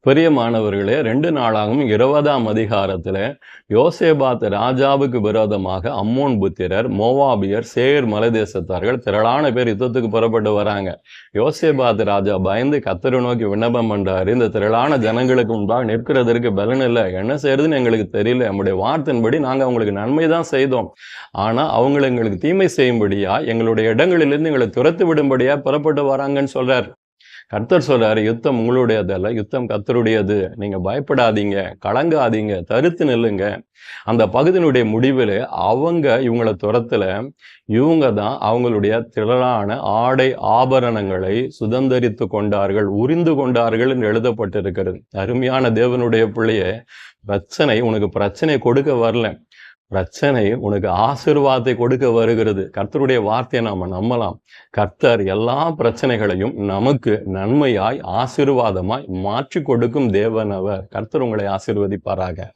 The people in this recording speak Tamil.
பிரியமானவர்களே, 2 நாளாகவும் 20ஆம் அதிகாரத்தில யோசேபாத் ராஜாவுக்கு விரோதமாக அம்மோன் புத்திரர், மோவாபியர், சேயீர் மலைதேசத்தார்கள் திரளான பேர் யுத்தத்துக்கு புறப்பட்டு வராங்க. யோசேபாத் ராஜா பயந்து கர்த்தரை நோக்கி விண்ணப்பம் பண்றாரு. இந்த திரளான ஜனங்களுக்கு முன்பாக நிற்கிறதற்கு பலன் இல்லை. என்ன செய்யறதுன்னு எங்களுக்கு தெரியல. நம்முடைய வார்த்தையின்படி நாங்க அவங்களுக்கு நன்மை தான் செய்தோம். ஆனா அவங்க எங்களுக்கு தீமை செய்யும்படியா, எங்களுடைய இடங்களிலிருந்து எங்களை துரத்தி விடும்படியா புறப்பட்டு வராங்கன்னு சொல்றார். கர்த்தர் சொல்றாரு, யுத்தம் உங்களுடையதல்ல, யுத்தம் கர்த்தருடையது. நீங்க பயப்படாதீங்க, கலங்காதீங்க, தரித்து நில்லுங்க. அந்த பகுதியினுடைய முடிவில் இவங்களை துரத்தல, இவங்க தான் அவங்களுடைய திரளான ஆடை ஆபரணங்களை சுதந்தரித்து கொண்டார்கள், உரிந்து கொண்டார்கள் என்று எழுதப்பட்டிருக்கிறது. அருமையான தேவனுடைய பிள்ளையே, உனக்கு பிரச்சனை கொடுக்க வரல, பிரச்சனை உனக்கு ஆசீர்வாதத்தை கொடுக்க வருகிறது. கர்த்தருடைய வார்த்தையை நாம நம்பலாம். கர்த்தர் எல்லா பிரச்சனைகளையும் நமக்கு நன்மையாய் ஆசீர்வாதமாய் மாற்றி கொடுக்கும் தேவன் அவர். கர்த்தர் உங்களை ஆசீர்வதிப்பாராக.